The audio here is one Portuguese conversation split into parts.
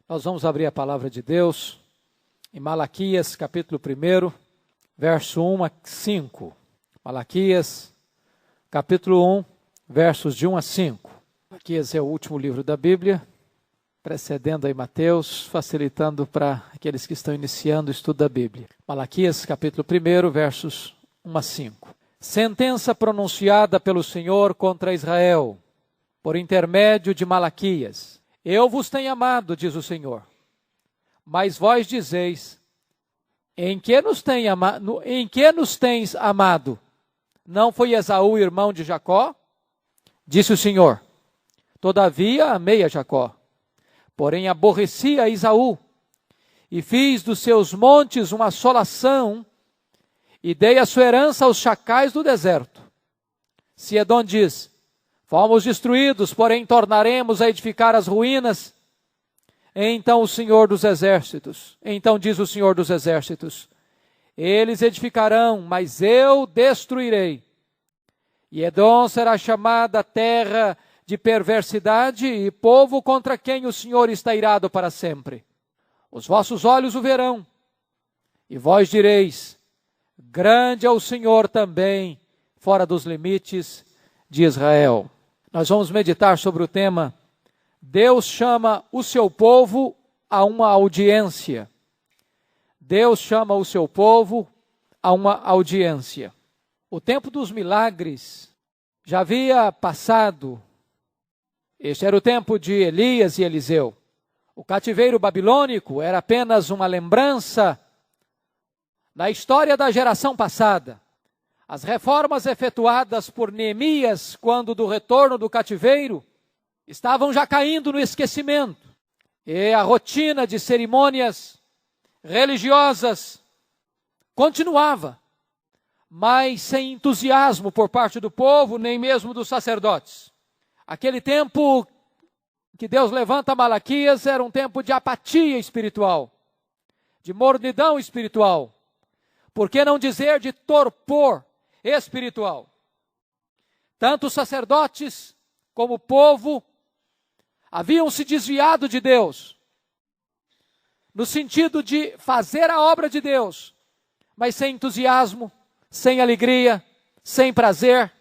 Nós vamos abrir a palavra de Deus em Malaquias, capítulo 1, verso 1 a 5. Malaquias, capítulo 1, versos de 1 a 5. Malaquias é o último livro da Bíblia, precedendo aí Mateus, facilitando para aqueles que estão iniciando o estudo da Bíblia. Malaquias, capítulo 1, versos 1 a 5. Sentença pronunciada pelo Senhor contra Israel, por intermédio de Malaquias. Eu vos tenho amado, diz o Senhor, mas vós dizeis, em que nos tens amado? Não foi Esaú irmão de Jacó? Disse o Senhor, todavia amei a Jacó, porém aborreci a Esaú, e fiz dos seus montes uma assolação, e dei a sua herança aos chacais do deserto. Se Edom diz, fomos destruídos, porém tornaremos a edificar as ruínas. Então diz o Senhor dos Exércitos, eles edificarão, mas eu destruirei. E Edom será chamada terra de perversidade e povo contra quem o Senhor está irado para sempre. Os vossos olhos o verão, e vós direis, grande é o Senhor também, fora dos limites de Israel. Nós vamos meditar sobre o tema, Deus chama o seu povo a uma audiência. Deus chama o seu povo a uma audiência. O tempo dos milagres já havia passado. Este era o tempo de Elias e Eliseu. O cativeiro babilônico era apenas uma lembrança da história da geração passada. As reformas efetuadas por Neemias, quando do retorno do cativeiro, estavam já caindo no esquecimento. E a rotina de cerimônias religiosas continuava, mas sem entusiasmo por parte do povo, nem mesmo dos sacerdotes. Aquele tempo que Deus levanta Malaquias era um tempo de apatia espiritual, de mornidão espiritual. Por que não dizer de torpor espiritual? Tanto os sacerdotes como o povo haviam se desviado de Deus, no sentido de fazer a obra de Deus, mas sem entusiasmo, sem alegria, sem prazer.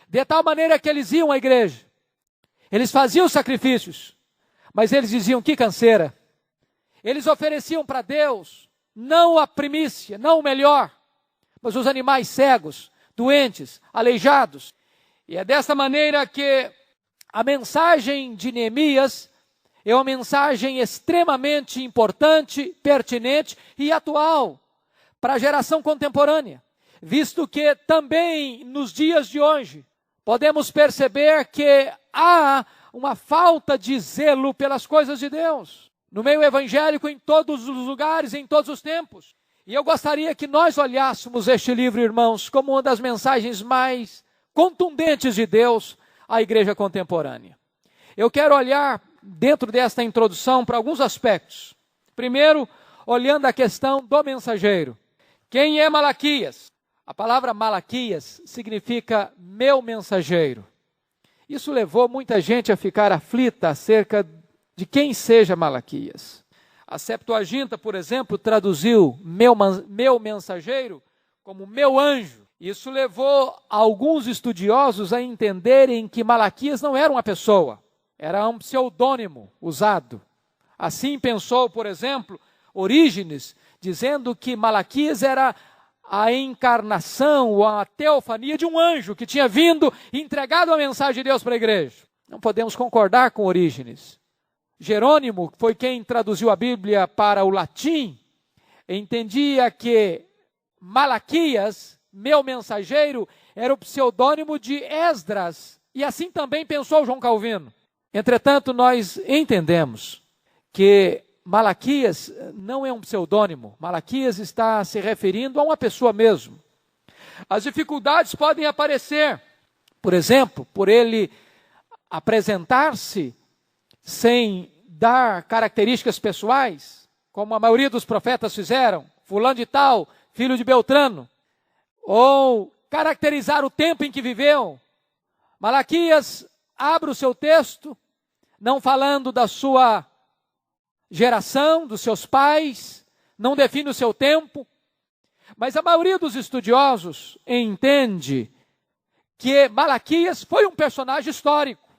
De tal maneira que eles iam à igreja, eles faziam sacrifícios, mas eles diziam, que canseira. Eles ofereciam para Deus não a primícia, não o melhor, mas os animais cegos, doentes, aleijados. E é dessa maneira que a mensagem de Neemias é uma mensagem extremamente importante, pertinente e atual para a geração contemporânea, visto que também nos dias de hoje podemos perceber que há uma falta de zelo pelas coisas de Deus no meio evangélico, em todos os lugares, em todos os tempos. E eu gostaria que nós olhássemos este livro, irmãos, como uma das mensagens mais contundentes de Deus à igreja contemporânea. Eu quero olhar, dentro desta introdução, para alguns aspectos. Primeiro, olhando a questão do mensageiro. Quem é Malaquias? A palavra Malaquias significa meu mensageiro. Isso levou muita gente a ficar aflita acerca de quem seja Malaquias. A Septuaginta, por exemplo, traduziu meu mensageiro como meu anjo. Isso levou alguns estudiosos a entenderem que Malaquias não era uma pessoa, era um pseudônimo usado. Assim pensou, por exemplo, Orígenes, dizendo que Malaquias era a encarnação ou a teofania de um anjo que tinha vindo e entregado a mensagem de Deus para a igreja. Não podemos concordar com Orígenes. Jerônimo foi quem traduziu a Bíblia para o latim, entendia que Malaquias, meu mensageiro, era o pseudônimo de Esdras, e assim também pensou João Calvino. Entretanto, nós entendemos que Malaquias não é um pseudônimo, Malaquias está se referindo a uma pessoa mesmo. As dificuldades podem aparecer, por exemplo, por ele apresentar-se sem dar características pessoais, como a maioria dos profetas fizeram, fulano de tal, filho de Beltrano, ou caracterizar o tempo em que viveu. Malaquias abre o seu texto, não falando da sua geração, dos seus pais, não define o seu tempo. Mas a maioria dos estudiosos entende que Malaquias foi um personagem histórico,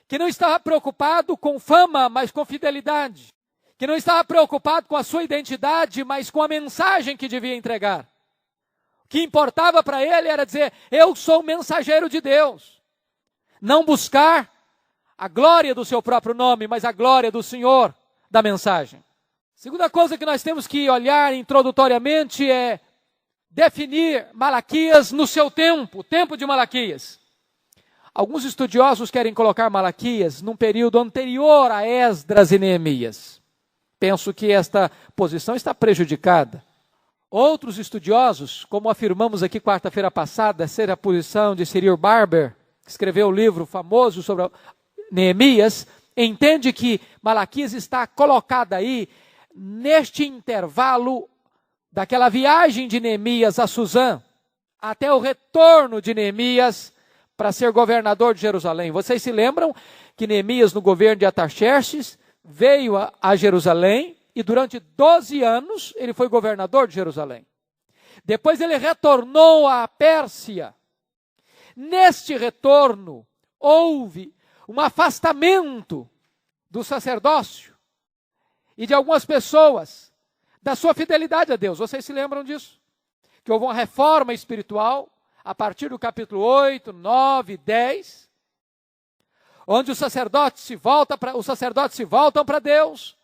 que não estava preocupado com fama, mas com fidelidade, que não estava preocupado com a sua identidade, mas com a mensagem que devia entregar. O que importava para ele era dizer: eu sou o mensageiro de Deus. Não buscar a glória do seu próprio nome, mas a glória do Senhor da mensagem. Segunda coisa que nós temos que olhar introdutoriamente é definir Malaquias no seu tempo, o tempo de Malaquias. Alguns estudiosos querem colocar Malaquias num período anterior a Esdras e Neemias. Penso que esta posição está prejudicada. Outros estudiosos, como afirmamos aqui quarta-feira passada, ser a posição de Cyril Barber, que escreveu o livro famoso sobre Neemias, entende que Malaquias está colocada aí neste intervalo daquela viagem de Neemias a Suzã, até o retorno de Neemias para ser governador de Jerusalém. Vocês se lembram que Neemias, no governo de Artaxerxes, veio a Jerusalém e durante 12 anos ele foi governador de Jerusalém. Depois ele retornou à Pérsia. Neste retorno, houve um afastamento do sacerdócio e de algumas pessoas da sua fidelidade a Deus. Vocês se lembram disso? Que houve uma reforma espiritual a partir do capítulo 8, 9, 10, onde os sacerdotes se voltam para Deus,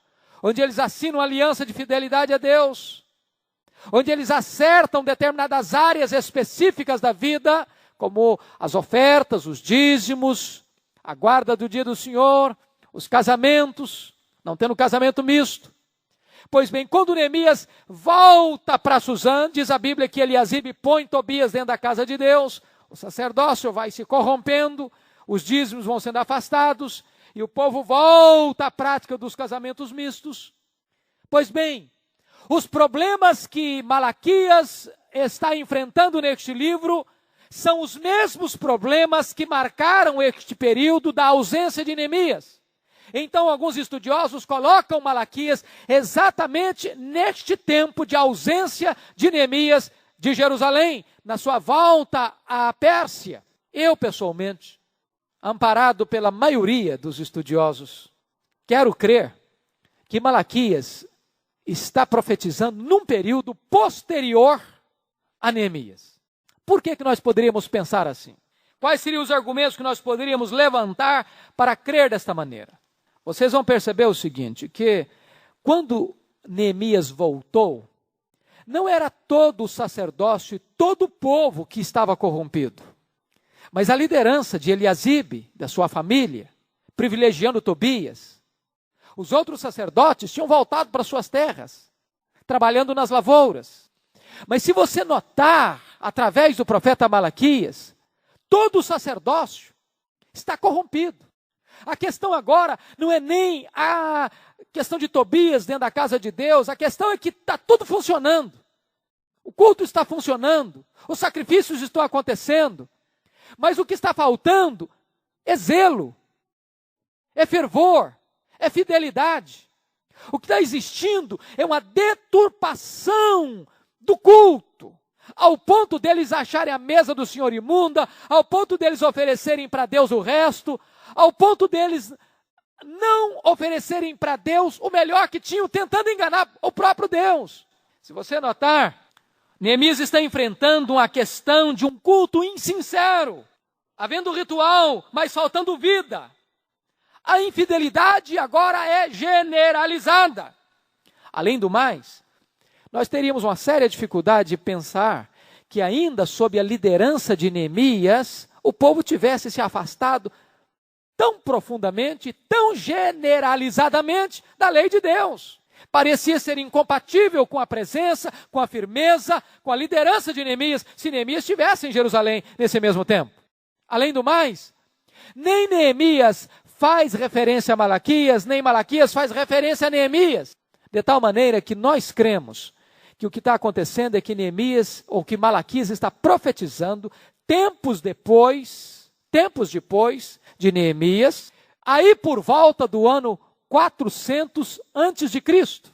onde eles assinam aliança de fidelidade a Deus, onde eles acertam determinadas áreas específicas da vida, como as ofertas, os dízimos, a guarda do dia do Senhor, os casamentos, não tendo casamento misto. Pois bem, quando Neemias volta para Suzã, diz a Bíblia que Eliasibe põe Tobias dentro da casa de Deus, o sacerdócio vai se corrompendo, os dízimos vão sendo afastados, e o povo volta à prática dos casamentos mistos. Pois bem, os problemas que Malaquias está enfrentando neste livro são os mesmos problemas que marcaram este período da ausência de Neemias. Então, alguns estudiosos colocam Malaquias exatamente neste tempo de ausência de Neemias de Jerusalém, na sua volta à Pérsia. Eu, pessoalmente, amparado pela maioria dos estudiosos, quero crer que Malaquias está profetizando num período posterior a Neemias. Por que nós poderíamos pensar assim? Quais seriam os argumentos que nós poderíamos levantar para crer desta maneira? Vocês vão perceber o seguinte, que quando Neemias voltou, não era todo o sacerdócio e todo o povo que estava corrompido, mas a liderança de Eliasibe, da sua família, privilegiando Tobias. Os outros sacerdotes tinham voltado para suas terras, trabalhando nas lavouras. Mas se você notar, através do profeta Malaquias, todo o sacerdócio está corrompido. A questão agora não é nem a questão de Tobias dentro da casa de Deus, a questão é que está tudo funcionando. O culto está funcionando, os sacrifícios estão acontecendo, mas o que está faltando é zelo, é fervor, é fidelidade. O que está existindo é uma deturpação do culto, ao ponto deles acharem a mesa do Senhor imunda, ao ponto deles oferecerem para Deus o resto, ao ponto deles não oferecerem para Deus o melhor que tinham, tentando enganar o próprio Deus. Se você notar, Neemias está enfrentando uma questão de um culto insincero, havendo ritual, mas faltando vida. A infidelidade agora é generalizada. Além do mais, nós teríamos uma séria dificuldade de pensar que ainda sob a liderança de Neemias, o povo tivesse se afastado tão profundamente, tão generalizadamente da lei de Deus. Parecia ser incompatível com a presença, com a firmeza, com a liderança de Neemias, se Neemias estivesse em Jerusalém nesse mesmo tempo. Além do mais, nem Neemias faz referência a Malaquias, nem Malaquias faz referência a Neemias. De tal maneira que nós cremos que o que está acontecendo é que Neemias, ou que Malaquias está profetizando tempos depois de Neemias, aí por volta do ano 400 antes de Cristo.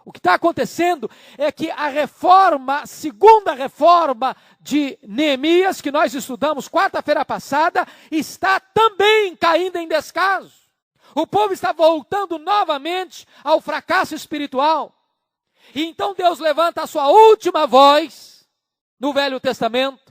O que está acontecendo é que a segunda reforma de Neemias, que nós estudamos quarta-feira passada, está também caindo em descaso. O povo está voltando novamente ao fracasso espiritual. E então Deus levanta a sua última voz no Velho Testamento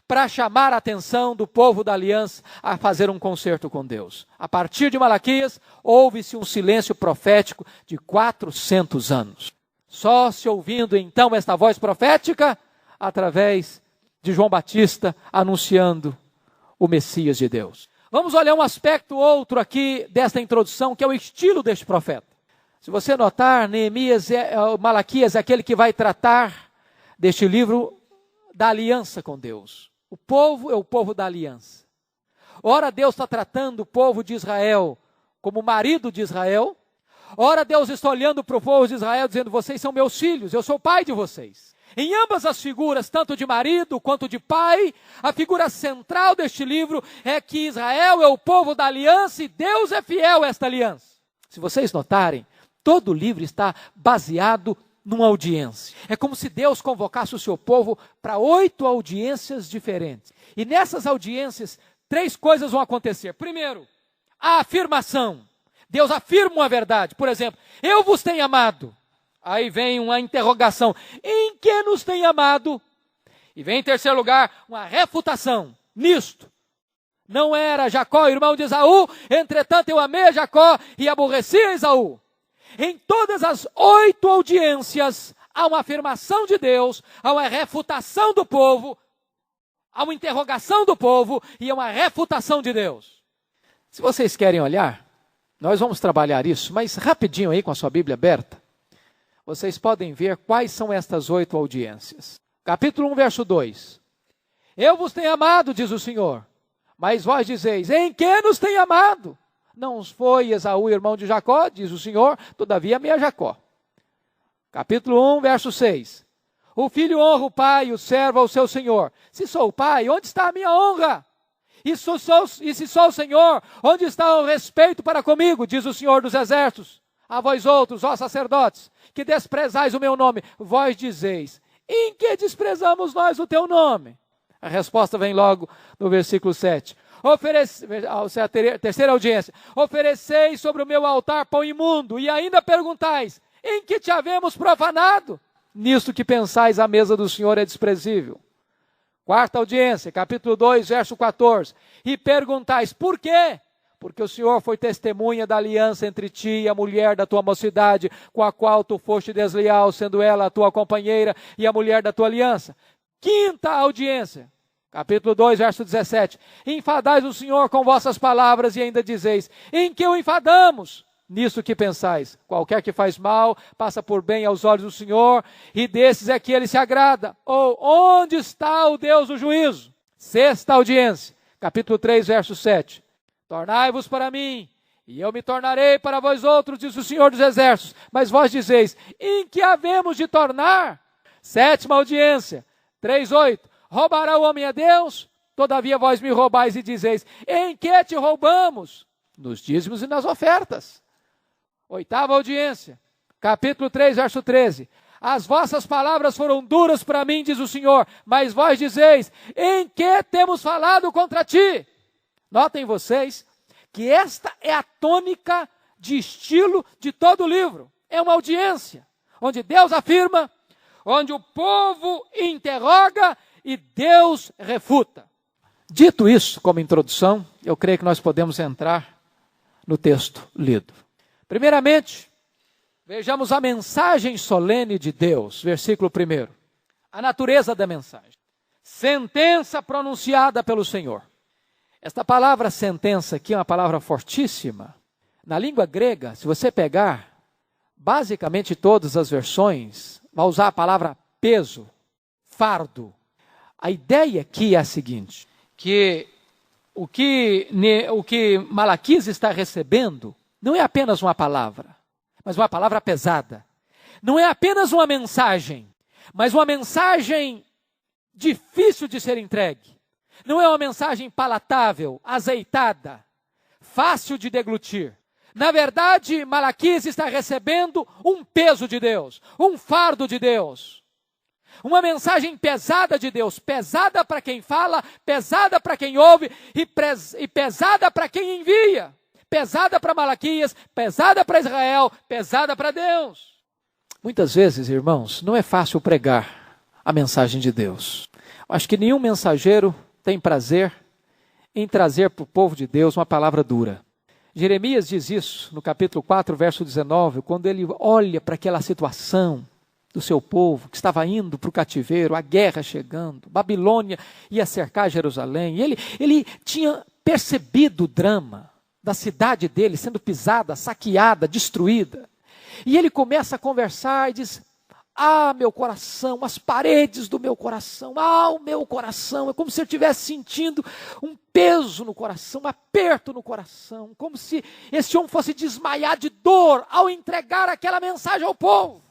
para chamar a atenção do povo da aliança a fazer um concerto com Deus. A partir de Malaquias, houve-se um silêncio profético de 400 anos. Só se ouvindo então esta voz profética através de João Batista anunciando o Messias de Deus. Vamos olhar um aspecto outro aqui desta introdução, que é o estilo deste profeta. Se você notar, Malaquias é aquele que vai tratar deste livro da aliança com Deus. O povo é o povo da aliança. Ora, Deus está tratando o povo de Israel como marido de Israel. Ora, Deus está olhando para o povo de Israel dizendo, vocês são meus filhos, eu sou o pai de vocês. Em ambas as figuras, tanto de marido quanto de pai, a figura central deste livro é que Israel é o povo da aliança e Deus é fiel a esta aliança. Se vocês notarem, todo o livro está baseado numa audiência. É como se Deus convocasse o seu povo para 8 audiências diferentes. E nessas audiências, 3 coisas vão acontecer. Primeiro, a afirmação. Deus afirma uma verdade. Por exemplo, eu vos tenho amado. Aí vem uma interrogação. Em que nos tem amado? E vem em terceiro lugar, uma refutação. Nisto. Não era Jacó, irmão de Esaú, entretanto eu amei a Jacó e aborreci a Esaú. Em todas as 8 audiências, há uma afirmação de Deus, há uma refutação do povo, há uma interrogação do povo e há uma refutação de Deus. Se vocês querem olhar, nós vamos trabalhar isso, mas rapidinho aí com a sua Bíblia aberta, vocês podem ver quais são estas 8 audiências. Capítulo 1, verso 2. Eu vos tenho amado, diz o Senhor, mas vós dizeis, em que nos tem amado? Não foi Esaú, irmão de Jacó, diz o Senhor, todavia amei a Jacó. Capítulo 1, verso 6. O filho honra o pai, o servo ao seu senhor. Se sou o pai, onde está a minha honra? E se sou o Senhor, onde está o respeito para comigo? Diz o Senhor dos Exércitos. A vós outros, ó sacerdotes, que desprezais o meu nome. Vós dizeis, em que desprezamos nós o teu nome? A resposta vem logo no versículo 7. A terceira audiência. Ofereceis sobre o meu altar pão imundo, e ainda perguntais, em que te havemos profanado? Nisto que pensais a mesa do Senhor é desprezível. Quarta audiência, capítulo 2, verso 14. E perguntais, por quê? Porque o Senhor foi testemunha da aliança entre ti e a mulher da tua mocidade, com a qual tu foste desleal, sendo ela a tua companheira e a mulher da tua aliança. Quinta audiência, capítulo 2, verso 17. Enfadais o Senhor com vossas palavras e ainda dizeis, em que o enfadamos? Nisso que pensais, qualquer que faz mal, passa por bem aos olhos do Senhor, e desses é que ele se agrada. Ou, onde está o Deus do juízo? Sexta audiência, capítulo 3, verso 7. Tornai-vos para mim, e eu me tornarei para vós outros, diz o Senhor dos Exércitos. Mas vós dizeis, em que havemos de tornar? Sétima audiência, 3:8. Roubará o homem a Deus? Todavia vós me roubais e dizeis, em que te roubamos? Nos dízimos e nas ofertas. Oitava audiência, capítulo 3, verso 13. As vossas palavras foram duras para mim, diz o Senhor, mas vós dizeis, em que temos falado contra ti? Notem vocês que esta é a tônica de estilo de todo o livro. É uma audiência, onde Deus afirma, onde o povo interroga e Deus refuta. Dito isso, como introdução, eu creio que nós podemos entrar no texto lido. Primeiramente, vejamos a mensagem solene de Deus, versículo 1. A natureza da mensagem. Sentença pronunciada pelo Senhor. Esta palavra sentença aqui é uma palavra fortíssima. Na língua grega, se você pegar, basicamente todas as versões, vai usar a palavra peso, fardo. A ideia aqui é a seguinte, que o que Malaquias está recebendo não é apenas uma palavra, mas uma palavra pesada. Não é apenas uma mensagem, mas uma mensagem difícil de ser entregue. Não é uma mensagem palatável, azeitada, fácil de deglutir. Na verdade, Malaquias está recebendo um peso de Deus, um fardo de Deus. Uma mensagem pesada de Deus, pesada para quem fala, pesada para quem ouve e pesada para quem envia. Pesada para Malaquias, pesada para Israel, pesada para Deus. Muitas vezes, irmãos, não é fácil pregar a mensagem de Deus. Acho que nenhum mensageiro tem prazer em trazer para o povo de Deus uma palavra dura. Jeremias diz isso no capítulo 4, verso 19, quando ele olha para aquela situação do seu povo que estava indo para o cativeiro, a guerra chegando, Babilônia ia cercar Jerusalém, e ele tinha percebido o drama da cidade dele sendo pisada, saqueada, destruída. E ele começa a conversar e diz: ah, meu coração, as paredes do meu coração, o meu coração. É como se eu estivesse sentindo um peso no coração, um aperto no coração, como se esse homem fosse desmaiar de dor ao entregar aquela mensagem ao povo.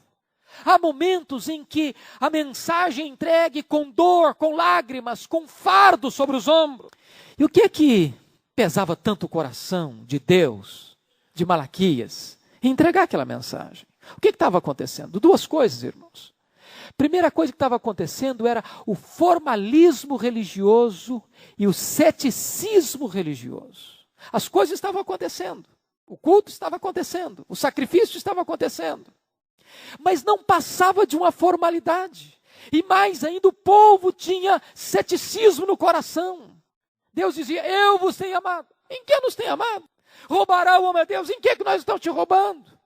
Há momentos em que a mensagem é entregue com dor, com lágrimas, com fardo sobre os ombros. E o que é que pesava tanto o coração de Deus, de Malaquias, em entregar aquela mensagem? O que estava acontecendo? Duas coisas, irmãos. Primeira coisa que estava acontecendo era o formalismo religioso e o ceticismo religioso. As coisas estavam acontecendo. O culto estava acontecendo. O sacrifício estava acontecendo. Mas não passava de uma formalidade. E mais ainda, o povo tinha ceticismo no coração. Deus dizia: eu vos tenho amado. Em que nos tem amado? Roubará o homem a Deus? Em que nós estamos te roubando?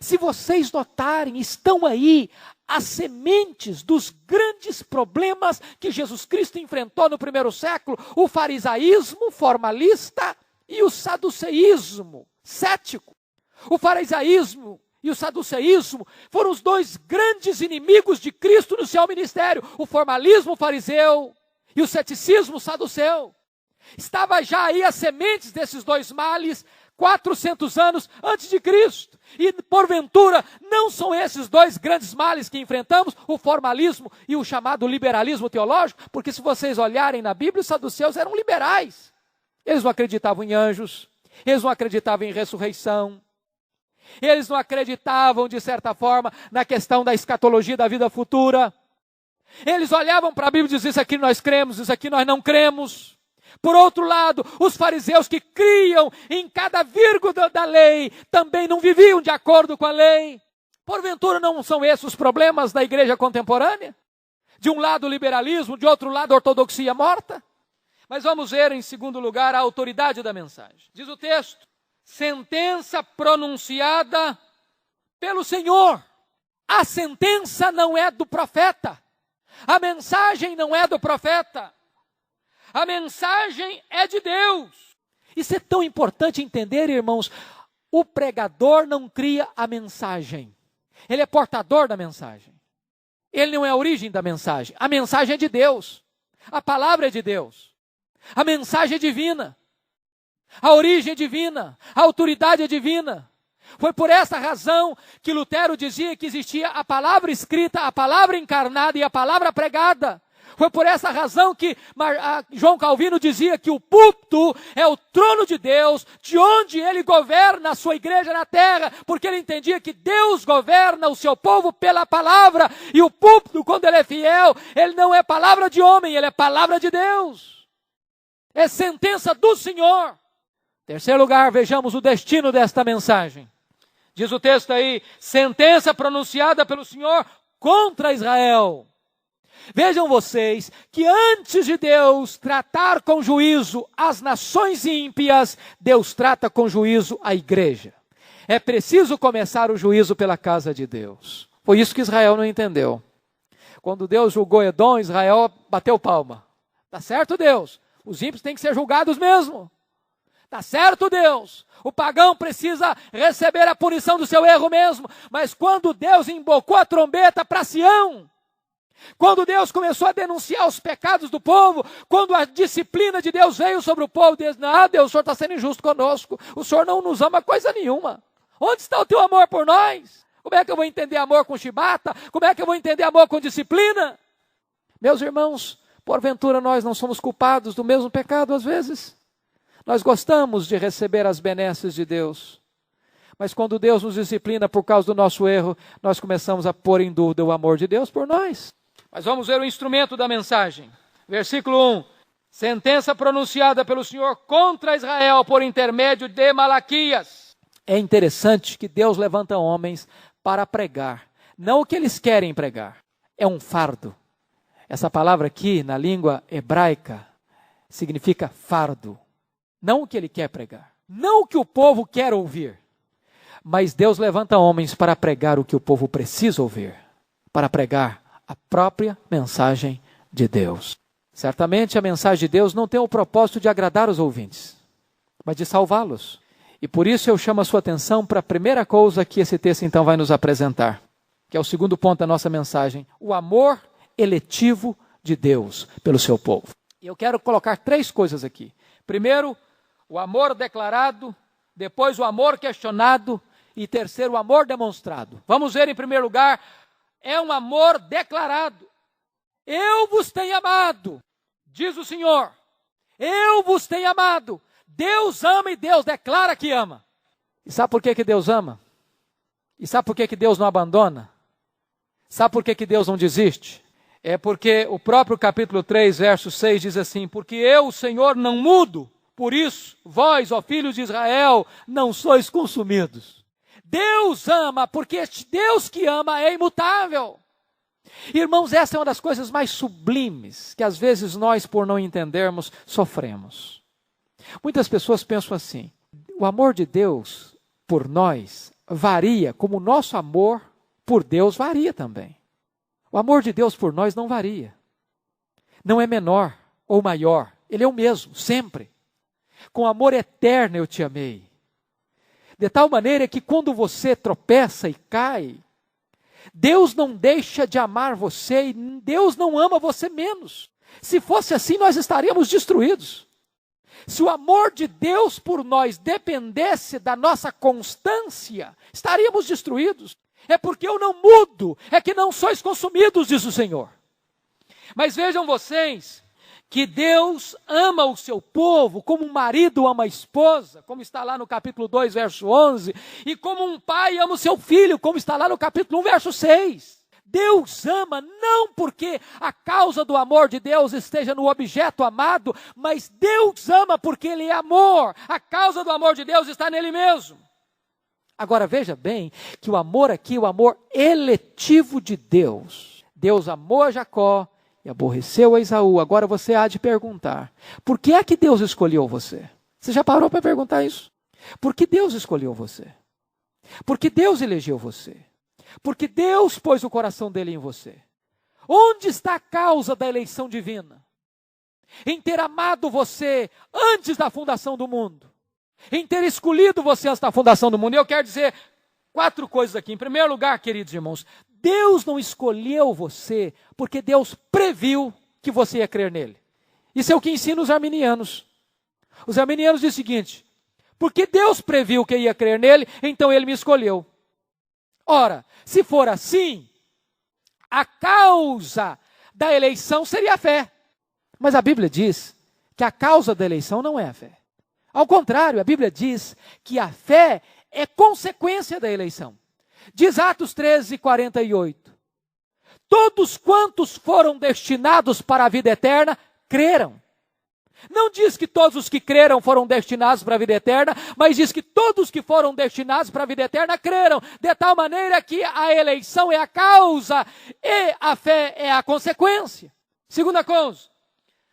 Se vocês notarem, estão aí as sementes dos grandes problemas que Jesus Cristo enfrentou no primeiro século: o farisaísmo formalista e o saduceísmo cético. O farisaísmo e o saduceísmo foram os dois grandes inimigos de Cristo no seu ministério: o formalismo fariseu e o ceticismo saduceu. Estava já aí as sementes desses dois males 400 anos antes de Cristo. E porventura não são esses dois grandes males que enfrentamos, o formalismo e o chamado liberalismo teológico? Porque se vocês olharem na Bíblia, os saduceus eram liberais. Eles não acreditavam em anjos, eles não acreditavam em ressurreição, eles não acreditavam, de certa forma, na questão da escatologia da vida futura. Eles olhavam para a Bíblia e diziam: isso aqui nós cremos, isso aqui nós não cremos. Por outro lado, os fariseus, que criam em cada vírgula da lei, também não viviam de acordo com a lei. Porventura não são esses os problemas da igreja contemporânea? De um lado o liberalismo, de outro lado a ortodoxia morta? Mas vamos ver, em segundo lugar, a autoridade da mensagem. Diz o texto: sentença pronunciada pelo Senhor. A sentença não é do profeta. A mensagem não é do profeta. A mensagem é de Deus. Isso é tão importante entender, irmãos. O pregador não cria a mensagem. Ele é portador da mensagem. Ele não é a origem da mensagem. A mensagem é de Deus. A palavra é de Deus. A mensagem é divina. A origem é divina. A autoridade é divina. Foi por essa razão que Lutero dizia que existia a palavra escrita, a palavra encarnada e a palavra pregada. Foi por essa razão que João Calvino dizia que o púlpito é o trono de Deus, de onde ele governa a sua igreja na terra, porque ele entendia que Deus governa o seu povo pela palavra, e o púlpito, quando ele é fiel, ele não é palavra de homem, ele é palavra de Deus. É sentença do Senhor. Terceiro lugar, vejamos o destino desta mensagem. Diz o texto aí: sentença pronunciada pelo Senhor contra Israel. Vejam vocês que antes de Deus tratar com juízo as nações ímpias, Deus trata com juízo a igreja. É preciso começar o juízo pela casa de Deus. Foi isso que Israel não entendeu. Quando Deus julgou Edom, Israel bateu palma. Tá certo, Deus? Os ímpios têm que ser julgados mesmo. Tá certo, Deus? O pagão precisa receber a punição do seu erro mesmo. Mas quando Deus embocou a trombeta para Sião, quando Deus começou a denunciar os pecados do povo, quando a disciplina de Deus veio sobre o povo, Deus: não, Deus, o Senhor está sendo injusto conosco, o Senhor não nos ama coisa nenhuma. Onde está o teu amor por nós? Como é que eu vou entender amor com chibata? Como é que eu vou entender amor com disciplina? Meus irmãos, porventura nós não somos culpados do mesmo pecado às vezes? Nós gostamos de receber as benesses de Deus, Mas quando Deus nos disciplina por causa do nosso erro, nós começamos a pôr em dúvida o amor de Deus por nós. Mas vamos ver o instrumento da mensagem. Versículo 1. Sentença pronunciada pelo Senhor contra Israel por intermédio de Malaquias. É interessante que Deus levanta homens para pregar. Não o que eles querem pregar. É um fardo. Essa palavra aqui, na língua hebraica, significa fardo. Não o que ele quer pregar. Não o que o povo quer ouvir. Mas Deus levanta homens para pregar o que o povo precisa ouvir. Para pregar a própria mensagem de Deus. Certamente a mensagem de Deus não tem o propósito de agradar os ouvintes, mas de salvá-los. E por isso eu chamo a sua atenção para a primeira coisa que esse texto então vai nos apresentar, que é o segundo ponto da nossa mensagem, o amor eletivo de Deus pelo seu povo. E eu quero colocar 3 coisas aqui. Primeiro, o amor declarado, depois o amor questionado e terceiro, o amor demonstrado. Vamos ver em primeiro lugar, é um amor declarado. Eu vos tenho amado, diz o Senhor. Eu vos tenho amado. Deus ama e Deus declara que ama. E sabe por que Deus ama? E sabe por que Deus não abandona? Sabe por que Deus não desiste? É porque o próprio capítulo 3, verso 6 diz assim: porque eu, o Senhor, não mudo, por isso, vós, ó filhos de Israel, não sois consumidos. Deus ama, porque este Deus que ama é imutável. Irmãos, essa é uma das coisas mais sublimes que às vezes nós, por não entendermos, sofremos. Muitas pessoas pensam assim: o amor de Deus por nós varia, como o nosso amor por Deus varia também. O amor de Deus por nós não varia. Não é menor ou maior, ele é o mesmo, sempre. Com amor eterno eu te amei. De tal maneira que quando você tropeça e cai, Deus não deixa de amar você e Deus não ama você menos. Se fosse assim, nós estaríamos destruídos. Se o amor de Deus por nós dependesse da nossa constância, estaríamos destruídos. É porque eu não mudo, é que não sois consumidos, diz o Senhor. Mas vejam vocês que Deus ama o seu povo como um marido ama a esposa, como está lá no capítulo 2, verso 11, e como um pai ama o seu filho, como está lá no capítulo 1, verso 6. Deus ama não porque a causa do amor de Deus esteja no objeto amado, mas Deus ama porque Ele é amor. A causa do amor de Deus está nele mesmo. Agora veja bem que o amor aqui, o amor eletivo de Deus. Deus amou a Jacó e aborreceu a Esaú. Agora você há de perguntar, por que é que Deus escolheu você? Você já parou para perguntar isso? Por que Deus escolheu você? Por que Deus elegeu você? Porque Deus pôs o coração dele em você. Onde está a causa da eleição divina? Em ter amado você antes da fundação do mundo. Em ter escolhido você antes da fundação do mundo. E eu quero dizer 4 coisas aqui. Em primeiro lugar, queridos irmãos, Deus não escolheu você porque Deus previu que você ia crer nele. Isso é o que ensina os arminianos. Os arminianos dizem o seguinte: porque Deus previu que eu ia crer nele, então ele me escolheu. Ora, se for assim, a causa da eleição seria a fé. Mas a Bíblia diz que a causa da eleição não é a fé. Ao contrário, a Bíblia diz que a fé é consequência da eleição. Diz Atos 13, 48. Todos quantos foram destinados para a vida eterna, creram. Não diz que todos os que creram foram destinados para a vida eterna, mas diz que todos que foram destinados para a vida eterna creram, de tal maneira que a eleição é a causa e a fé é a consequência. Segunda coisa,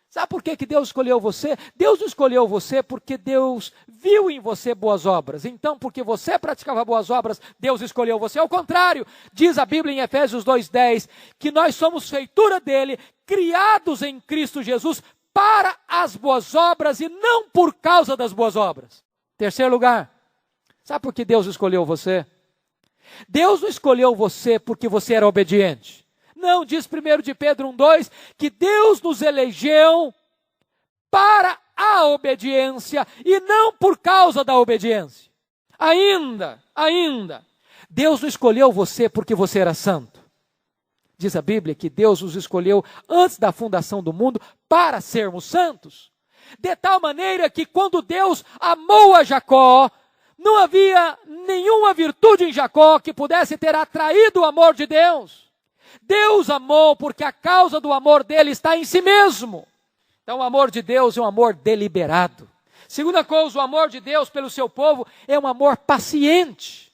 sabe por que Deus escolheu você? Deus não escolheu você porque Deus viu em você boas obras. Então, porque você praticava boas obras, Deus escolheu você. Ao contrário, diz a Bíblia em Efésios 2:10, que nós somos feitura dele, criados em Cristo Jesus, para as boas obras e não por causa das boas obras. Terceiro lugar, sabe por que Deus escolheu você? Deus não escolheu você porque você era obediente. Não, diz 1 de Pedro 1:2, que Deus nos elegeu para a obediência e não por causa da obediência. Ainda, Deus não escolheu você porque você era santo. Diz a Bíblia que Deus nos escolheu antes da fundação do mundo para sermos santos. De tal maneira que quando Deus amou a Jacó, Não havia nenhuma virtude em Jacó que pudesse ter atraído o amor de Deus. Deus amou porque a causa do amor dele está em si mesmo. Então o amor de Deus é um amor deliberado. Segunda coisa, o amor de Deus pelo seu povo é um amor paciente.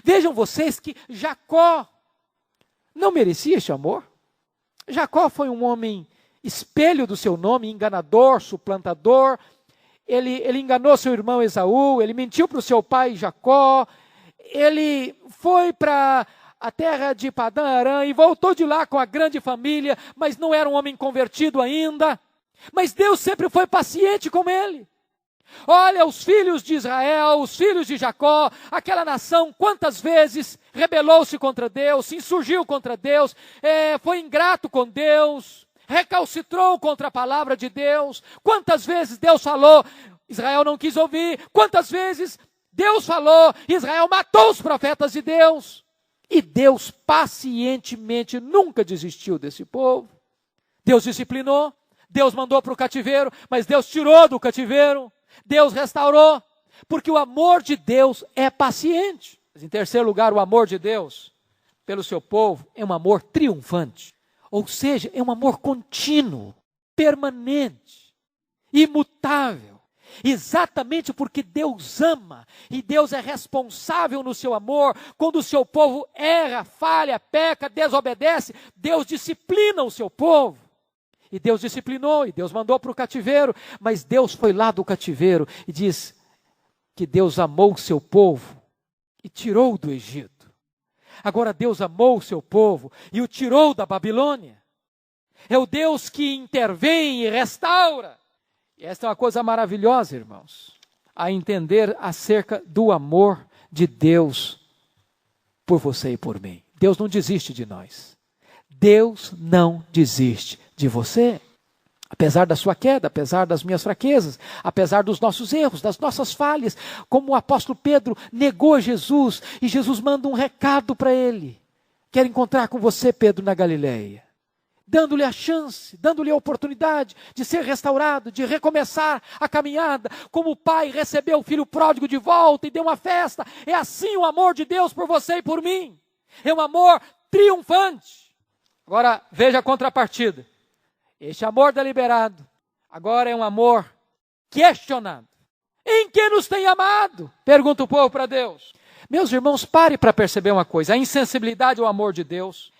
Vejam vocês que Jacó não merecia este amor. Jacó foi um homem espelho do seu nome, enganador, suplantador. Ele enganou seu irmão Esaú, ele mentiu para o seu pai Jacó, ele foi para a terra de Padã Arã e voltou de lá com a grande família, mas não era um homem convertido ainda. Mas Deus sempre foi paciente com ele. Olha, os filhos de Israel, os filhos de Jacó, aquela nação, quantas vezes rebelou-se contra Deus, se insurgiu contra Deus, foi ingrato com Deus, recalcitrou contra a palavra de Deus. Quantas vezes Deus falou, Israel não quis ouvir. Quantas vezes Deus falou, Israel matou os profetas de Deus. E Deus pacientemente nunca desistiu desse povo. Deus disciplinou, Deus mandou para o cativeiro, mas Deus tirou do cativeiro. Deus restaurou, porque o amor de Deus é paciente. Mas, em terceiro lugar, o amor de Deus pelo seu povo é um amor triunfante. Ou seja, é um amor contínuo, permanente, imutável. Exatamente porque Deus ama e Deus é responsável no seu amor. Quando o seu povo erra, falha, peca, desobedece, Deus disciplina o seu povo. E Deus disciplinou, e Deus mandou para o cativeiro, mas Deus foi lá do cativeiro e diz que Deus amou o seu povo e tirou do Egito. Agora Deus amou o seu povo e o tirou da Babilônia. É o Deus que intervém e restaura. E esta é uma coisa maravilhosa, irmãos, a entender acerca do amor de Deus por você e por mim. Deus não desiste de nós. Deus não desiste de você. Apesar da sua queda, apesar das minhas fraquezas, apesar dos nossos erros, das nossas falhas, como o apóstolo Pedro negou Jesus, e Jesus manda um recado para ele. Quero encontrar com você, Pedro, na Galileia. Dando-lhe a chance, dando-lhe a oportunidade de ser restaurado, de recomeçar a caminhada, como o pai recebeu o filho pródigo de volta e deu uma festa. É assim o amor de Deus por você e por mim. É um amor triunfante. Agora, veja a contrapartida. Este amor deliberado, agora é um amor questionado. Em que nos tem amado? Pergunta o povo para Deus. Meus irmãos, pare para perceber uma coisa. A insensibilidade ao amor de Deus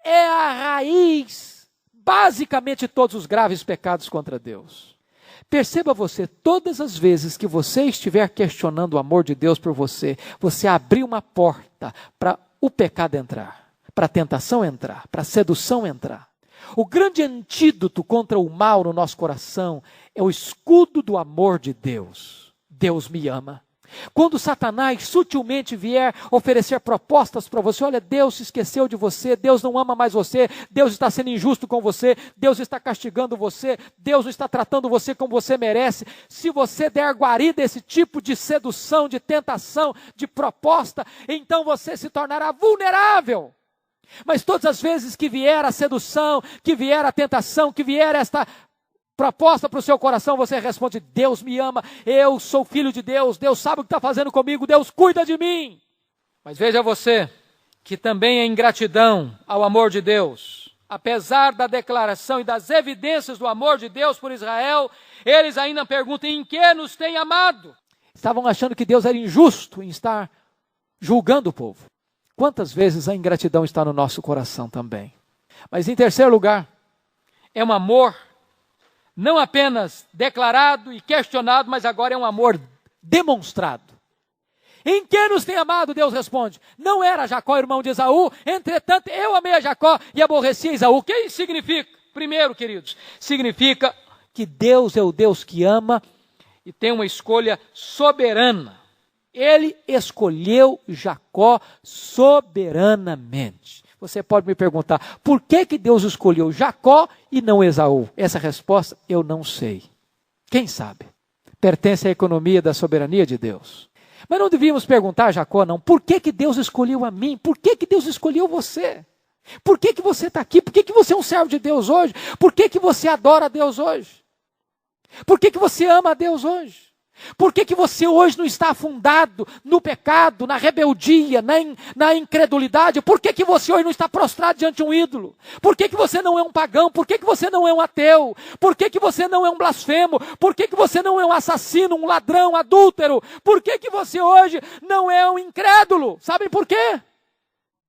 é a raiz, basicamente, de todos os graves pecados contra Deus. Perceba você, todas as vezes que você estiver questionando o amor de Deus por você, você abriu uma porta para o pecado entrar, para a tentação entrar, para a sedução entrar. O grande antídoto contra o mal no nosso coração é o escudo do amor de Deus. Deus me ama. Quando Satanás sutilmente vier oferecer propostas para você, olha, Deus se esqueceu de você, Deus não ama mais você, Deus está sendo injusto com você, Deus está castigando você, Deus não está tratando você como você merece. Se você der guarida a esse tipo de sedução, de tentação, de proposta, então você se tornará vulnerável. Mas todas as vezes que vier a sedução, que vier a tentação, que vier esta proposta para o seu coração, você responde, Deus me ama, eu sou filho de Deus, Deus sabe o que está fazendo comigo, Deus cuida de mim. Mas veja você, que também é ingratidão ao amor de Deus. Apesar da declaração e das evidências do amor de Deus por Israel, eles ainda perguntam, em que nos tem amado? Estavam achando que Deus era injusto em estar julgando o povo. Quantas vezes a ingratidão está no nosso coração também? Mas em terceiro lugar, é um amor não apenas declarado e questionado, mas agora é um amor demonstrado. Em que nos tem amado? Deus responde, não era Jacó irmão de Esaú, entretanto eu amei a Jacó e aborreci a Esaú. O que isso significa? Primeiro, queridos, significa que Deus é o Deus que ama e tem uma escolha soberana. Ele escolheu Jacó soberanamente. Você pode me perguntar, por que Deus escolheu Jacó e não Esaú? Essa resposta eu não sei. Quem sabe? Pertence à economia da soberania de Deus. Mas não devíamos perguntar a Jacó, não. Por que Deus escolheu a mim? Por que Deus escolheu você? Por que você está aqui? Por que você é um servo de Deus hoje? Por que você adora a Deus hoje? Por que você ama a Deus hoje? Por que você hoje não está afundado no pecado, na rebeldia, na incredulidade? Por que você hoje não está prostrado diante de um ídolo? Por que você não é um pagão? Por que você não é um ateu? Por que você não é um blasfemo? Por que você não é um assassino, um ladrão, um adúltero? Por que você hoje não é um incrédulo? Sabem por quê?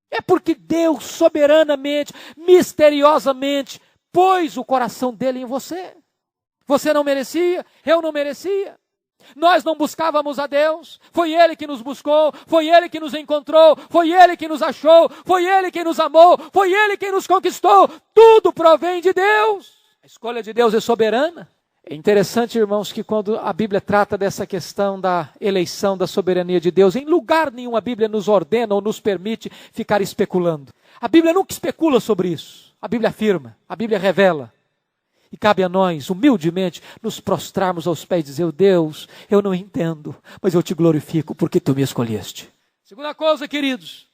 É porque Deus soberanamente, misteriosamente, pôs o coração dele em você. Você não merecia, eu não merecia. Nós não buscávamos a Deus, foi Ele que nos buscou, foi Ele que nos encontrou, foi Ele que nos achou, foi Ele que nos amou, foi Ele que nos conquistou. Tudo provém de Deus. A escolha de Deus é soberana. É interessante, irmãos, que quando a Bíblia trata dessa questão da eleição, da soberania de Deus, em lugar nenhum a Bíblia nos ordena ou nos permite ficar especulando. A Bíblia nunca especula sobre isso. A Bíblia afirma, a Bíblia revela. E cabe a nós, humildemente, nos prostrarmos aos pés e dizer: Deus, eu não entendo, mas eu te glorifico porque tu me escolheste. Segunda coisa, queridos,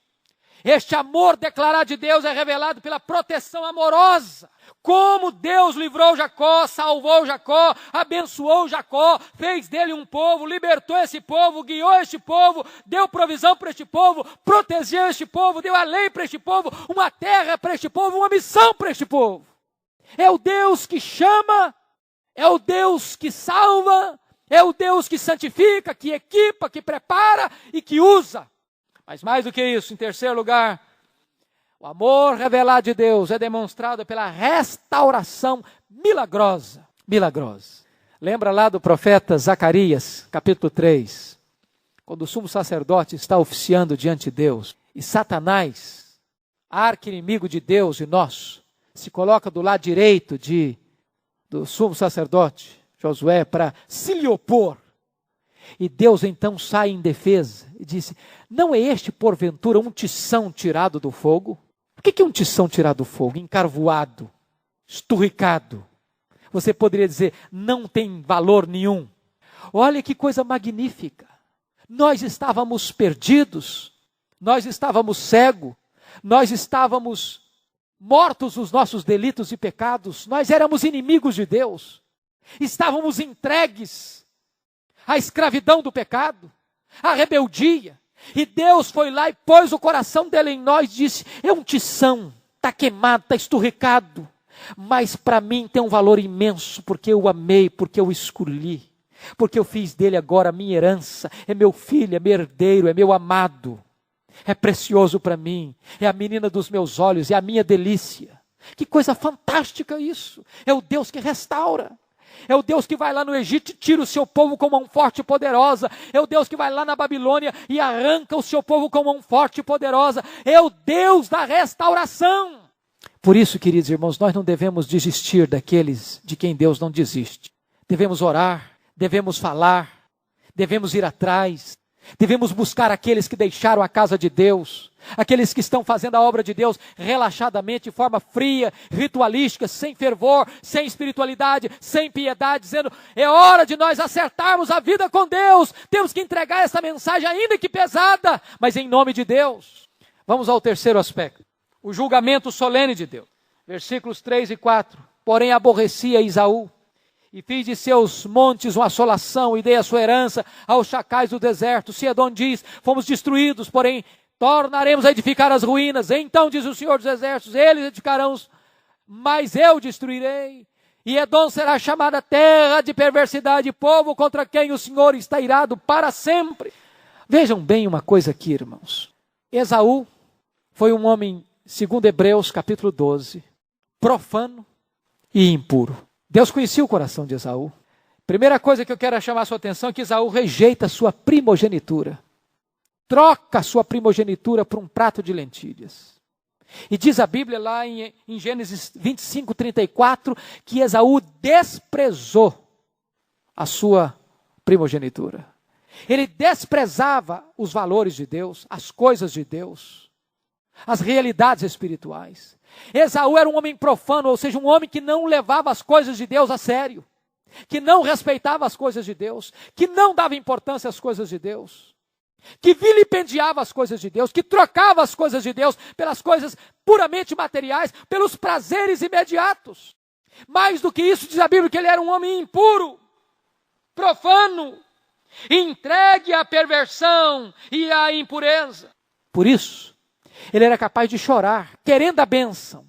este amor declarado de Deus é revelado pela proteção amorosa. Como Deus livrou Jacó, salvou Jacó, abençoou Jacó, fez dele um povo, libertou esse povo, guiou este povo, deu provisão para este povo, protegeu este povo, deu a lei para este povo, uma terra para este povo, uma missão para este povo. É o Deus que chama, é o Deus que salva, é o Deus que santifica, que equipa, que prepara e que usa. Mas mais do que isso, em terceiro lugar, o amor revelado de Deus é demonstrado pela restauração milagrosa. Milagrosa. Lembra lá do profeta Zacarias, capítulo 3, quando o sumo sacerdote está oficiando diante de Deus, e Satanás, arqui-inimigo de Deus e nosso, se coloca do lado direito do sumo sacerdote, Josué, para se lhe opor. E Deus então sai em defesa e disse: não é este porventura um tição tirado do fogo? O que é um tição tirado do fogo? Encarvoado, esturricado. Você poderia dizer, não tem valor nenhum. Olha que coisa magnífica. Nós estávamos perdidos, nós estávamos cegos, nós estávamos mortos nos nossos delitos e pecados, nós éramos inimigos de Deus, estávamos entregues à escravidão do pecado, à rebeldia, e Deus foi lá e pôs o coração dele em nós e disse: é um tição, está queimado, está esturricado, mas para mim tem um valor imenso, porque eu o amei, porque eu o escolhi, porque eu fiz dele agora a minha herança, é meu filho, é meu herdeiro, é meu amado. É precioso para mim, é a menina dos meus olhos, é a minha delícia. Que coisa fantástica isso. É o Deus que restaura. É o Deus que vai lá no Egito e tira o seu povo com mão forte e poderosa. É o Deus que vai lá na Babilônia e arranca o seu povo com mão forte e poderosa. É o Deus da restauração. Por isso, queridos irmãos, nós não devemos desistir daqueles de quem Deus não desiste. Devemos orar, devemos falar, devemos ir atrás. Devemos buscar aqueles que deixaram a casa de Deus, aqueles que estão fazendo a obra de Deus relaxadamente, de forma fria, ritualística, sem fervor, sem espiritualidade, sem piedade, dizendo: é hora de nós acertarmos a vida com Deus, temos que entregar essa mensagem ainda que pesada, mas em nome de Deus. Vamos ao terceiro aspecto, o julgamento solene de Deus. Versículos 3 e 4. Porém aborrecia Esaú, e fiz de seus montes uma assolação, e dei a sua herança aos chacais do deserto. Se Edom diz: fomos destruídos, porém tornaremos a edificar as ruínas. Então diz o Senhor dos Exércitos: eles edificarão, mas eu destruirei. E Edom será chamada terra de perversidade, povo contra quem o Senhor está irado para sempre. Vejam bem uma coisa aqui, irmãos. Esaú foi um homem, segundo Hebreus capítulo 12, profano e impuro. Deus conhecia o coração de Esaú. Primeira coisa que eu quero chamar a sua atenção é que Esaú rejeita a sua primogenitura. Troca a sua primogenitura por um prato de lentilhas. E diz a Bíblia lá em Gênesis 25, 34, que Esaú desprezou a sua primogenitura. Ele desprezava os valores de Deus, as coisas de Deus, as realidades espirituais. Esaú era um homem profano, ou seja, um homem que não levava as coisas de Deus a sério, que não respeitava as coisas de Deus, que não dava importância às coisas de Deus, que vilipendiava as coisas de Deus, que trocava as coisas de Deus pelas coisas puramente materiais, pelos prazeres imediatos. Mais do que isso, diz a Bíblia que ele era um homem impuro, profano, entregue à perversão e à impureza. Por isso, ele era capaz de chorar, querendo a bênção,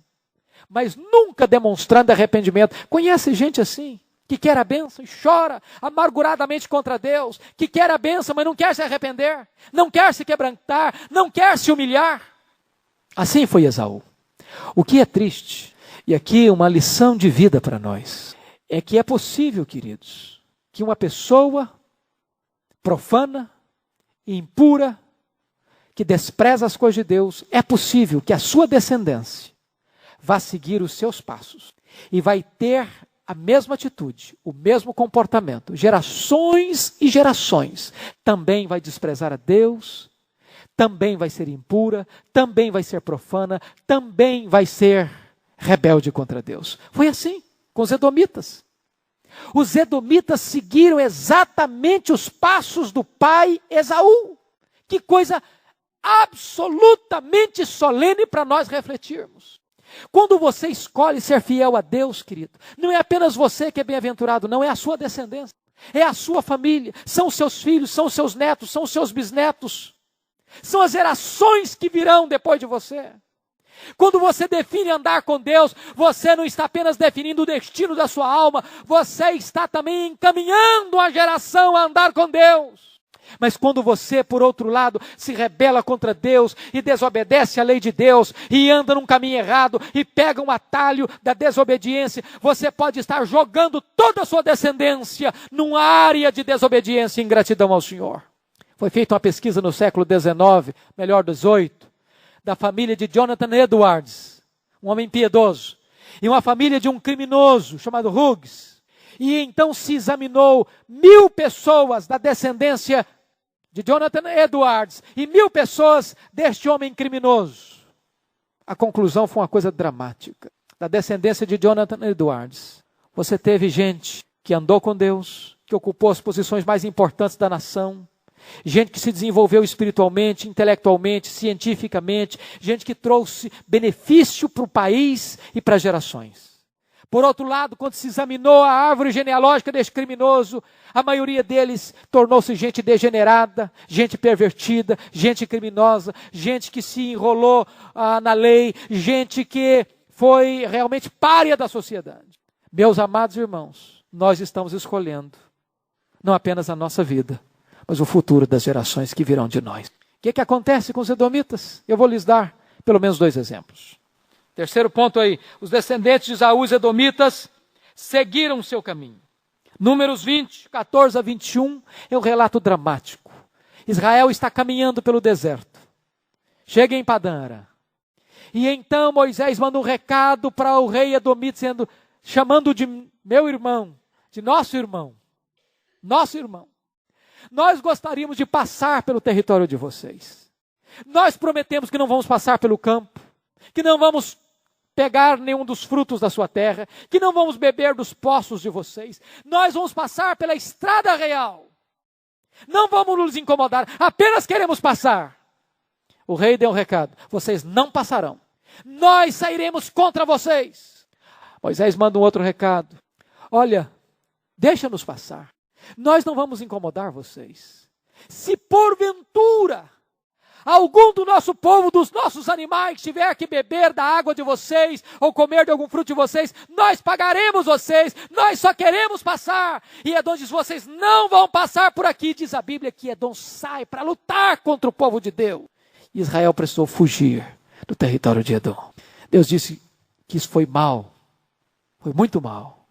mas nunca demonstrando arrependimento. Conhece gente assim, que quer a bênção e chora amarguradamente contra Deus, que quer a bênção, mas não quer se arrepender, não quer se quebrantar, não quer se humilhar. Assim foi Esaú. O que é triste, e aqui uma lição de vida para nós, é que é possível, queridos, que uma pessoa profana, impura, que despreza as coisas de Deus, é possível que a sua descendência vá seguir os seus passos e vai ter a mesma atitude, o mesmo comportamento, gerações e gerações, também vai desprezar a Deus, também vai ser impura, também vai ser profana, também vai ser rebelde contra Deus. Foi assim com os edomitas. Os edomitas seguiram exatamente os passos do pai Esaú. Que coisa absolutamente solene para nós refletirmos. Quando você escolhe ser fiel a Deus, querido, não é apenas você que é bem-aventurado, não, é a sua descendência, é a sua família, são os seus filhos, são os seus netos, são os seus bisnetos, são as gerações que virão depois de você. Quando você define andar com Deus, você não está apenas definindo o destino da sua alma, você está também encaminhando a geração a andar com Deus. Mas quando você, por outro lado, se rebela contra Deus e desobedece à lei de Deus e anda num caminho errado e pega um atalho da desobediência, você pode estar jogando toda a sua descendência numa área de desobediência e ingratidão ao Senhor. Foi feita uma pesquisa no século XIX, melhor XVIII, da família de Jonathan Edwards, um homem piedoso, e uma família de um criminoso chamado Hughes. E então se examinou 1.000 pessoas da descendência de Jonathan Edwards e 1.000 pessoas deste homem criminoso. A conclusão foi uma coisa dramática. Da descendência de Jonathan Edwards, você teve gente que andou com Deus, que ocupou as posições mais importantes da nação, gente que se desenvolveu espiritualmente, intelectualmente, cientificamente, gente que trouxe benefício para o país e para as gerações. Por outro lado, quando se examinou a árvore genealógica desse criminoso, a maioria deles tornou-se gente degenerada, gente pervertida, gente criminosa, gente que se enrolou na lei, gente que foi realmente pária da sociedade. Meus amados irmãos, nós estamos escolhendo não apenas a nossa vida, mas o futuro das gerações que virão de nós. O que acontece com os edomitas? Eu vou lhes dar pelo menos 2 exemplos. Terceiro ponto aí, os descendentes de Esaú, os edomitas, seguiram o seu caminho. Números 20, 14 a 21, é um relato dramático. Israel está caminhando pelo deserto. Chega em Padã Arã. E então Moisés manda um recado para o rei edomita, chamando de meu irmão, de nosso irmão. Nosso irmão. Nós gostaríamos de passar pelo território de vocês. Nós prometemos que não vamos passar pelo campo, que não vamos pegar nenhum dos frutos da sua terra, que não vamos beber dos poços de vocês. Nós vamos passar pela estrada real. Não vamos nos incomodar, apenas queremos passar. O rei deu um recado: vocês não passarão. Nós sairemos contra vocês. Moisés manda um outro recado: olha, deixa-nos passar. Nós não vamos incomodar vocês. Se porventura algum do nosso povo, dos nossos animais, tiver que beber da água de vocês, ou comer de algum fruto de vocês, nós pagaremos vocês, nós só queremos passar. E Edom diz: vocês não vão passar por aqui. Diz a Bíblia que Edom sai para lutar contra o povo de Deus. Israel precisou fugir do território de Edom. Deus disse que isso foi mal, foi muito mal,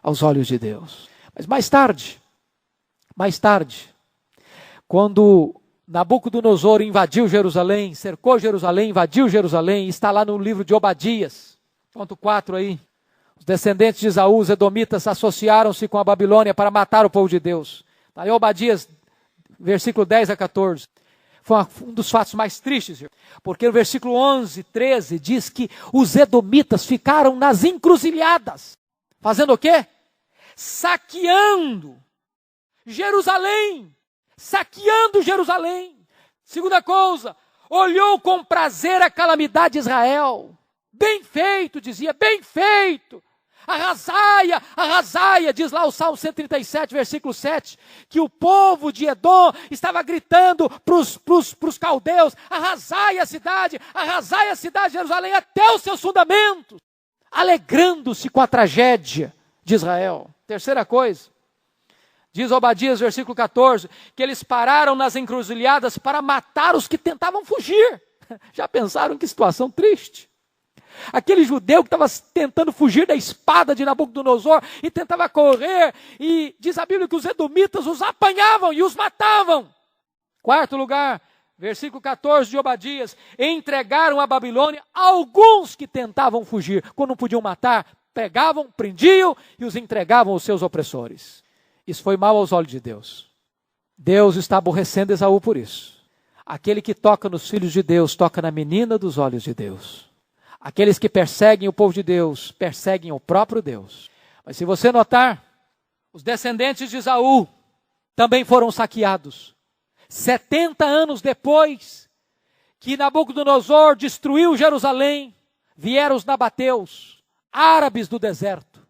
aos olhos de Deus. Mas mais tarde, quando Nabucodonosor invadiu Jerusalém, cercou Jerusalém, invadiu Jerusalém, está lá no livro de Obadias, ponto 4 aí. Os descendentes de Esaú, os edomitas, associaram-se com a Babilônia para matar o povo de Deus. Está aí Obadias, versículo 10 a 14. Foi um dos fatos mais tristes, porque o versículo 11, 13 diz que os edomitas ficaram nas encruzilhadas. Fazendo o quê? Saqueando Jerusalém. Saqueando Jerusalém. Segunda coisa, olhou com prazer a calamidade de Israel. Bem feito, dizia, bem feito. arrasaia, arrasaia, diz lá o Salmo 137, versículo 7, que o povo de Edom estava gritando para os caldeus, arrasai a cidade de Jerusalém até os seus fundamentos, alegrando-se com a tragédia de Israel. Terceira coisa, diz Obadias, versículo 14, que eles pararam nas encruzilhadas para matar os que tentavam fugir. Já pensaram que situação triste? Aquele judeu que estava tentando fugir da espada de Nabucodonosor e tentava correr, e diz a Bíblia que os edomitas os apanhavam e os matavam. Quarto lugar, versículo 14 de Obadias, entregaram à Babilônia alguns que tentavam fugir. Quando não podiam matar, pegavam, prendiam e os entregavam aos seus opressores. Isso foi mal aos olhos de Deus. Deus está aborrecendo Esaú por isso. Aquele que toca nos filhos de Deus, toca na menina dos olhos de Deus. Aqueles que perseguem o povo de Deus, perseguem o próprio Deus. Mas se você notar, os descendentes de Esaú também foram saqueados. 70 anos depois que Nabucodonosor destruiu Jerusalém, vieram os nabateus, árabes do deserto,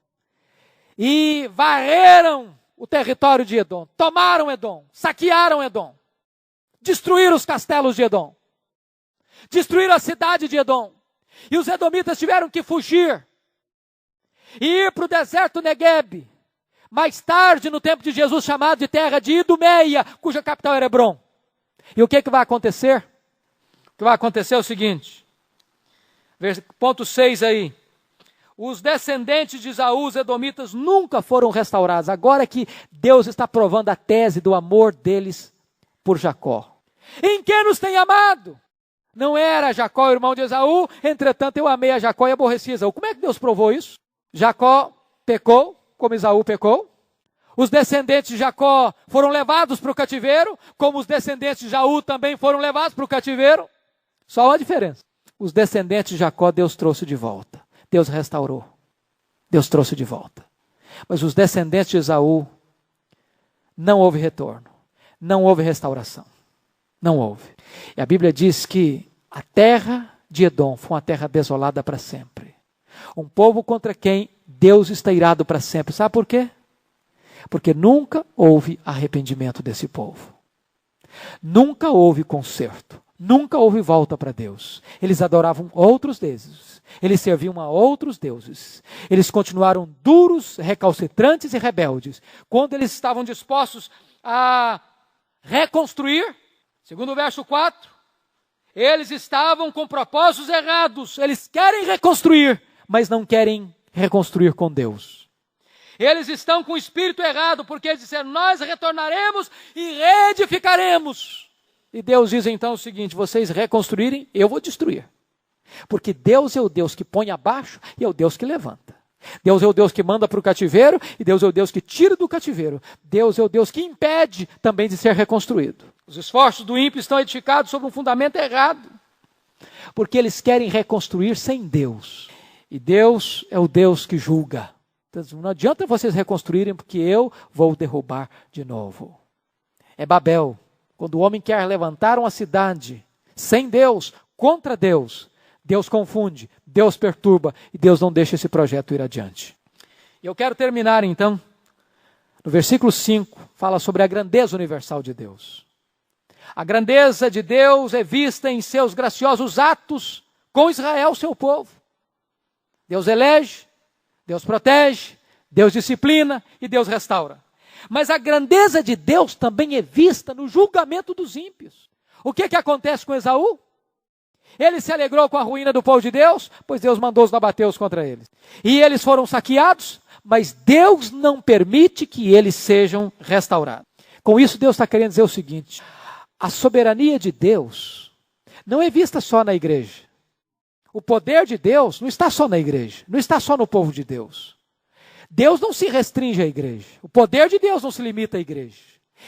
e varreram o território de Edom, tomaram Edom, saquearam Edom, destruíram os castelos de Edom, destruíram a cidade de Edom. E os edomitas tiveram que fugir e ir para o deserto Negueb. Mais tarde, no tempo de Jesus, chamado de terra de Idumeia, cuja capital era Hebrom. E o que vai acontecer? O que vai acontecer é o seguinte, ponto 6 aí. Os descendentes de Esaú, os edomitas, nunca foram restaurados. Agora que Deus está provando a tese do amor deles por Jacó. Em que nos tem amado? Não era Jacó, irmão de Esaú, entretanto eu amei a Jacó e aborreci Esaú. Como é que Deus provou isso? Jacó pecou, como Esaú pecou. Os descendentes de Jacó foram levados para o cativeiro, como os descendentes de Esaú também foram levados para o cativeiro. Só uma diferença. Os descendentes de Jacó Deus trouxe de volta. Deus restaurou. Deus trouxe de volta. Mas os descendentes de Esaú, não houve retorno. Não houve restauração. Não houve. E a Bíblia diz que a terra de Edom foi uma terra desolada para sempre. Um povo contra quem Deus está irado para sempre. Sabe por quê? Porque nunca houve arrependimento desse povo. Nunca houve conserto. Nunca houve volta para Deus. Eles adoravam outros deuses. Eles serviam a outros deuses. Eles continuaram duros, recalcitrantes e rebeldes. Quando eles estavam dispostos a reconstruir, segundo o verso 4, eles estavam com propósitos errados. Eles querem reconstruir, mas não querem reconstruir com Deus. Eles estão com o espírito errado, porque eles disseram, nós retornaremos e reedificaremos. E Deus diz então o seguinte, vocês reconstruírem, eu vou destruir. Porque Deus é o Deus que põe abaixo e é o Deus que levanta. Deus é o Deus que manda para o cativeiro e Deus é o Deus que tira do cativeiro. Deus é o Deus que impede também de ser reconstruído. Os esforços do ímpio estão edificados sobre um fundamento errado. Porque eles querem reconstruir sem Deus. E Deus é o Deus que julga. Então, não adianta vocês reconstruírem porque eu vou derrubar de novo. É Babel. Quando o homem quer levantar uma cidade sem Deus, contra Deus, Deus confunde, Deus perturba e Deus não deixa esse projeto ir adiante. E eu quero terminar então, no versículo 5, fala sobre a grandeza universal de Deus. A grandeza de Deus é vista em seus graciosos atos com Israel, seu povo. Deus elege, Deus protege, Deus disciplina e Deus restaura. Mas a grandeza de Deus também é vista no julgamento dos ímpios. O que acontece com Esaú? Ele se alegrou com a ruína do povo de Deus, pois Deus mandou os nabateus contra eles. E eles foram saqueados, mas Deus não permite que eles sejam restaurados. Com isso, Deus está querendo dizer o seguinte, a soberania de Deus não é vista só na igreja. O poder de Deus não está só na igreja, não está só no povo de Deus. Deus não se restringe à igreja. O poder de Deus não se limita à igreja.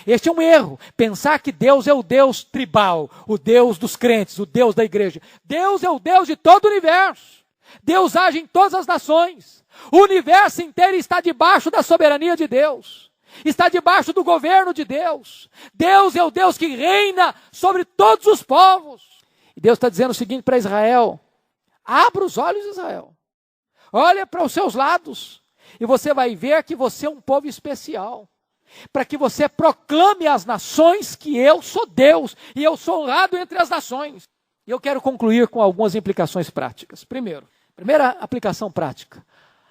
Este é um erro, pensar que Deus é o Deus tribal, o Deus dos crentes, o Deus da igreja. Deus é o Deus de todo o universo. Deus age em todas as nações. O universo inteiro está debaixo da soberania de Deus. Está debaixo do governo de Deus. Deus é o Deus que reina sobre todos os povos. E Deus está dizendo o seguinte para Israel, abra os olhos, Israel. Olha para os seus lados e você vai ver que você é um povo especial. Para que você proclame às nações que eu sou Deus e eu sou honrado entre as nações. E eu quero concluir com algumas implicações práticas. Primeira aplicação prática.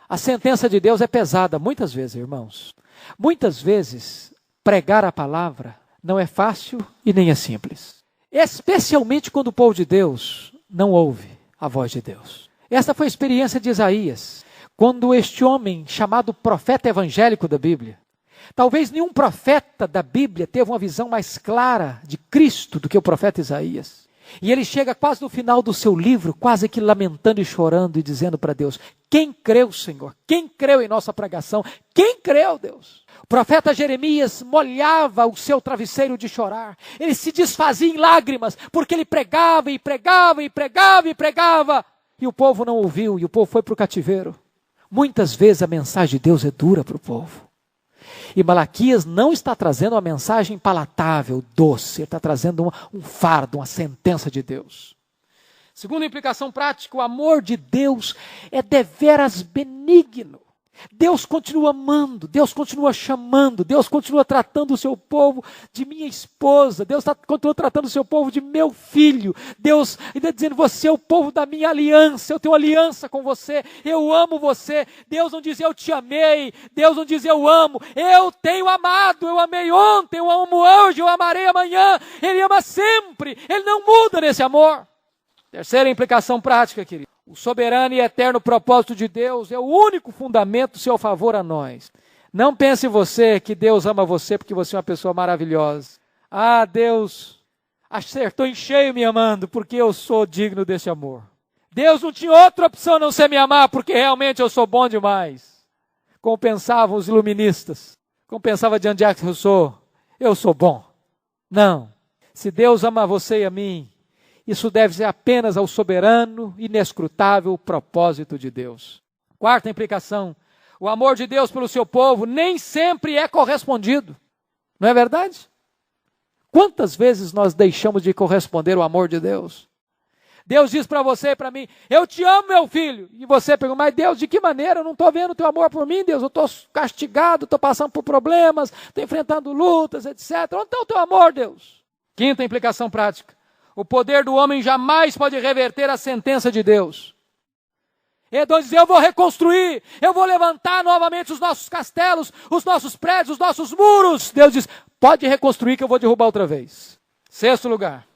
A sentença de Deus é pesada muitas vezes, irmãos. Muitas vezes, pregar a palavra não é fácil e nem é simples. Especialmente quando o povo de Deus não ouve a voz de Deus. Esta foi a experiência de Isaías, quando este homem, chamado profeta evangélico da Bíblia, talvez nenhum profeta da Bíblia teve uma visão mais clara de Cristo do que o profeta Isaías. E ele chega quase no final do seu livro, quase que lamentando e chorando e dizendo para Deus: quem creu, Senhor? Quem creu em nossa pregação? Quem creu, Deus? O profeta Jeremias molhava o seu travesseiro de chorar. Ele se desfazia em lágrimas, porque ele pregava e pregava e pregava e pregava. E o povo não ouviu, e o povo foi para o cativeiro. Muitas vezes a mensagem de Deus é dura para o povo. E Malaquias não está trazendo uma mensagem palatável, doce. Ele está trazendo um fardo, uma sentença de Deus. Segunda implicação prática, o amor de Deus é deveras benigno. Deus continua amando, Deus continua chamando, Deus continua tratando o seu povo de minha esposa, Deus continua tratando o seu povo de meu filho. Deus ainda dizendo: você é o povo da minha aliança, eu tenho aliança com você, eu amo você. Deus não diz eu te amei, Deus não diz eu amo, eu tenho amado, eu amei ontem, eu amo hoje, eu amarei amanhã. Ele ama sempre, Ele não muda nesse amor. Terceira implicação prática, querido. O soberano e eterno propósito de Deus é o único fundamento do seu favor a nós. Não pense você que Deus ama você porque você é uma pessoa maravilhosa. Ah, Deus acertou em cheio me amando porque eu sou digno desse amor. Deus não tinha outra opção a não ser me amar porque realmente eu sou bom demais. Como pensavam os iluministas, como pensava Jean-Jacques Rousseau, eu sou bom. Não. Se Deus ama você e a mim, isso deve ser apenas ao soberano, inescrutável propósito de Deus. Quarta implicação, o amor de Deus pelo seu povo nem sempre é correspondido. Não é verdade? Quantas vezes nós deixamos de corresponder ao amor de Deus? Deus diz para você e para mim: eu te amo, meu filho. E você pergunta: mas Deus, de que maneira? Eu não estou vendo o teu amor por mim, Deus. Eu estou castigado, estou passando por problemas, estou enfrentando lutas, etc. Onde está o teu amor, Deus? Quinta implicação prática. O poder do homem jamais pode reverter a sentença de Deus. Deus diz: eu vou reconstruir, eu vou levantar novamente os nossos castelos, os nossos prédios, os nossos muros. Deus diz: pode reconstruir que eu vou derrubar outra vez. Sexto lugar,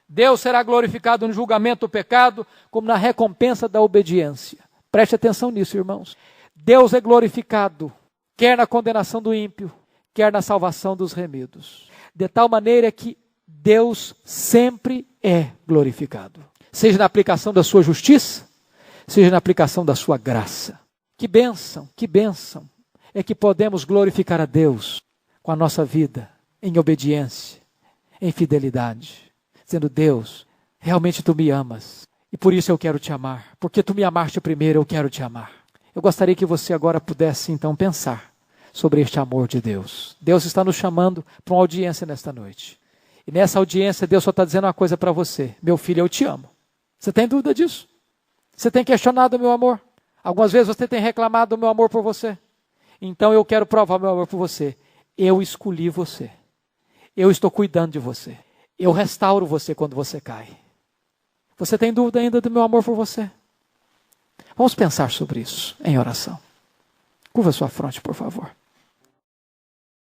Deus será glorificado no julgamento do pecado como na recompensa da obediência. Preste atenção nisso, irmãos. Deus é glorificado, quer na condenação do ímpio, quer na salvação dos remidos. De tal maneira que Deus sempre é glorificado. Seja na aplicação da sua justiça, seja na aplicação da sua graça. Que bênção é que podemos glorificar a Deus com a nossa vida em obediência, em fidelidade. Dizendo: Deus, realmente Tu me amas e por isso eu quero Te amar. Porque Tu me amaste primeiro, eu quero Te amar. Eu gostaria que você agora pudesse então pensar sobre este amor de Deus. Deus está nos chamando para uma audiência nesta noite. E nessa audiência Deus só está dizendo uma coisa para você: meu filho, eu te amo. Você tem dúvida disso? Você tem questionado o meu amor? Algumas vezes você tem reclamado do meu amor por você. Então eu quero provar o meu amor por você. Eu escolhi você. Eu estou cuidando de você. Eu restauro você quando você cai. Você tem dúvida ainda do meu amor por você? Vamos pensar sobre isso em oração. Curva sua fronte, por favor.